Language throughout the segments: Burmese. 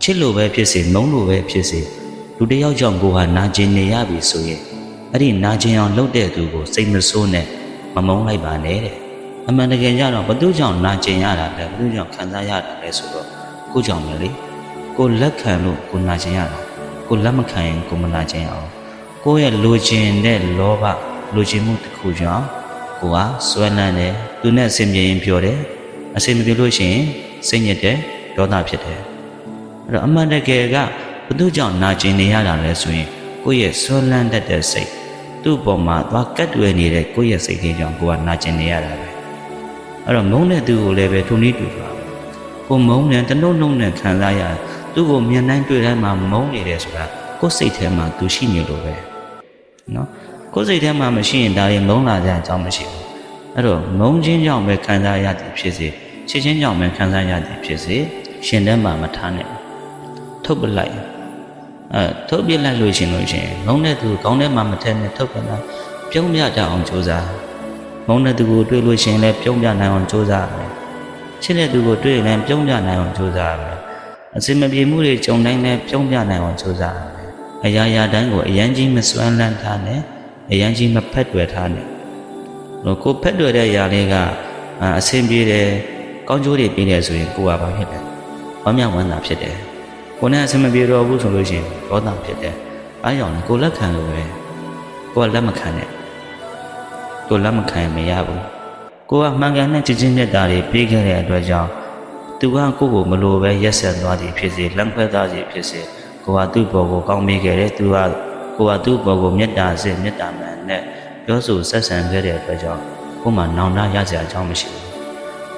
ချစ်လို့ပဲဖြစ်စေမုန်းလို့ပဲဖြစ်စေလူတစ်ယောက်ကြောင့်ကိုဟာနာကျင်နေရပြီဆိုရင်အဲ့ဒီနာကျင်အောင်လုပ်တဲ့သူကိုစိတ်မဆိုးနဲ့မမုန်းလိုက်ပါနဲ့တဲ့အမှန်တကယ်ကြတော့ဘသူကြောင့်နာကျင်ရတာလဲဘသူကြောင့်ခံစားရတာလဲဆိုတော့ကိုကြောင့်ပဲလေကိုလက်ခံလို့ကိုနာကျင်ရတာကိုလက်မခံရင်ကိုမနာကျင်အောင်ကိုရဲ့လိုချင်တဲ့လောဘလိုချင်မှုတစ်ခုကြောင့်ကိုကစွဲလန်းတယ်သူနဲ့အဆင်ပြေရင်ပြောတယ်အဆင်မပြေလို့ရှိရင်စိတ်ညစ်တယ်ဒေါသဖြစ်တယ်အဲ့တော့အမှန်တကယ်ကဘသူကြောင့်နာကျင်နေရတာလဲဆိုရင်ကိုရဲ့စွဲလန်းတတ်တဲ့စိတ်သူ့ပေါ်မှာသွားကတ်တွယ်နေတဲ့ကိုရဲ့စိတ်လေးကြောင့်ကိုကနာကျင်နေရတာပဲအဲ့တော့မုန်းတဲ့သူကိုလည်းပဲထုံနည်းတူပါကိုမုန်းတယ်တနှုတ်နှုတ်နဲ့ခံစားရသူ့ကိုမြင်တိုင်းတွေ့တိုင်းမှာမုန်းနေတယ်ဆိုတာကိုယ်စိတ်ထဲမှာသူရှိနေလို့ပဲနော်ကိုယ်စိတ်ထဲမှာမရှိရင်ဒါရင်မုန်းလာကြအကြောင်းမရှိဘူးအဲ့တော့မုန်းခြင်းကြောင့်ပဲခံစားရသည်ဖြစ်စေချစ်ခြင်းကြောင့်ပဲခံစားရသည်ဖြစ်စေရှင်ထဲမှာမထားနဲ့ထုတ်ပလိုက်ထုတ်ပြလိုက်လို့ရှင်မုန်းတဲ့သူကောင်းတဲ့မှာမထက်နဲ့ထုတ်ပြလိုက်ပြုံးပြတတ်အောင်ကြိုးစားမုန်းတဲ့သူကိုတွေ့လို့ရှင်လည်းပြုံးပြနိုင်အောင်ကြိုးစားရမယ်ချစ်တဲ့သူကိုတွေ့ရင်လည်းပြုံးပြနိုင်အောင်ကြိုးစားရမယ်အစင်မပြေမှုတွေကြုံတိုင်းလည်းပြုံးပြနိုင်အောင်ကြိုးစားရမယ်အရာရာတိုင်းကိုအရန်ကြီးမစွမ်းလန်းထားနဲ့အရန်ကြီးမဖက်တွယ်ထားနဲ့ကိုဖက်တွယ်တဲ့ຢာလေးကအစင်ပြေတယ်ကောင်းကျိုးတွေပေးတယ်ဆိုရင်ကိုကဘာဖြစ်လဲဝမ်းမြောက်ဝမ်းသာဖြစ်တယ်ကိုနဲ့အစင်မပြေတော့ဘူးဆိုလို့ရှိရင်ဒေါသဖြစ်တယ်အားကြောင့်ကိုလက်ခံလို့ပဲကိုကလက်မခံနဲ့ကိုလက်မခံမရဘူးကိုကမှန်ကန်တဲ့ချစ်ချင်းမြတ်တာတွေပေးခဲ့တဲ့အတွက်ကြောင့်သူကကိုကိုမလိုပဲရက်ဆက်သွားသည်ဖြစ်စေလမ်းခွဲသွားသည်ဖြစ်စေကိုကသူ့ဘော်ကိုကောင်းမိခဲ့တယ်ကိုကသူ့ဘော်ကိုမေတ္တာစေမေတ္တာမှန်နဲ့ပြောဆိုဆက်ဆံခဲ့တဲ့အတွက်ကြောင့်ကိုမှနောင်တရစရာအကြောင်းမရှိဘူး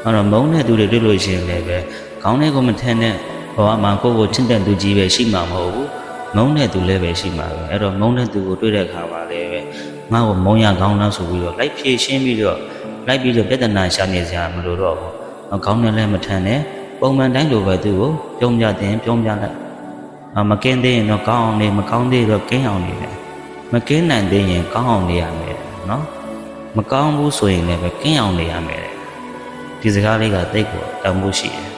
အဲ့တော့မုန်းတဲ့သူတွေတွေ့လို့ရှိရင်လည်းပဲခေါင်းထဲကိုမထက်နဲ့ဘောမှာကိုကိုချစ်တဲ့သူကြီးပဲရှိမှာမဟုတ်ဘူးမုန်းတဲ့သူလည်းပဲရှိမှာပဲအဲ့တော့မုန်းတဲ့သူကိုတွေ့တဲ့အခါမှာလည်းပဲငါ့ကိုမုန်းရကောင်းလားဆိုပြီးတော့လိုက်ဖြည့်ရှင်းပြီးတော့လိုက်ပြီးတော့ပြဿနာရှာနေစရာမလိုတော့ဘူးခေါင်းနဲ့လည်းမထမ်းနဲ့ပုံမှန်တိုင်းလိုပဲသူ့ကိုပြုံးပြတင်ပြုံးပြလိုက်မကင်းသေးရင်တော့ကောင်းအောင်နေမကောင်းသေးတော့ကင်းအောင်နေတယ်မကင်းနိုင်သေးရင်ကောင်းအောင်နေရမယ်နော်မကောင်းဘူးဆိုရင်လည်းပဲကင်းအောင်နေရမယ်ဒီစကားလေးကတိတ်ကိုတန်ဖိုးရှိတယ်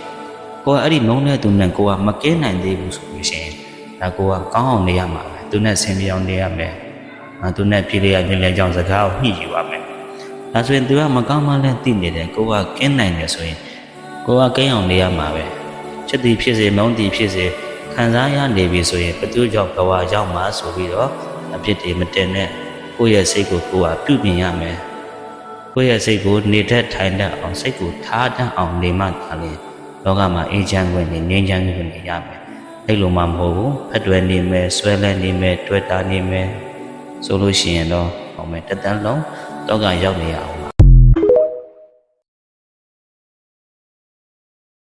ကိုကအဲ့ဒီမုန်းတဲ့သူနဲ့ကိုကမကင်းနိုင်သေးဘူးဆိုလို့ရှိရင်ဒါကိုကကောင်းအောင်နေရမှာပဲသူနဲ့ဆင်ပြေအောင်နေရမယ်သူနဲ့ပြေးလေရပြင်လေကြောင်းစကားကိုညှိယူရမယ်ဒါဆိုရင်သူကမကောင်းမှလည်းသိနေတယ်ကိုကကင်းနိုင်တယ်ဆိုရင်ကိုကကင်းအောင်နေရမှာပဲချစ်သည်ဖြစ်စေမုန်းသည်ဖြစ်စေခံစားရနေပြီဆိုရင်ဘသူကြောင့်ဘဝရောက်မှာဆိုပြီးတော့အဖြစ်တွေမတင်နဲ့ကိုယ့်ရဲ့စိတ်ကိုကိုယ်ကပြုပြင်ရမယ်ကိုယ့်ရဲ့စိတ်ကိုနေတတ်ထိုင်တတ်အောင်စိတ်ကိုထားတတ်အောင်နေမှသာလေလောကမှာအေးချမ်းခွင့်နဲ့ငြိမ်းချမ်းခွင့်နဲ့ရမယ်အဲ့လိုမှမဟုတ်ဘူးဖက်တွယ်နေမယ်ဆွဲလန်းနေမယ်တွေ့တာနေမယ်ဆိုလို့ရှိရင်တော့ဟောမယ်တတန်းလုံးတော့ကရောက်နေရအောင်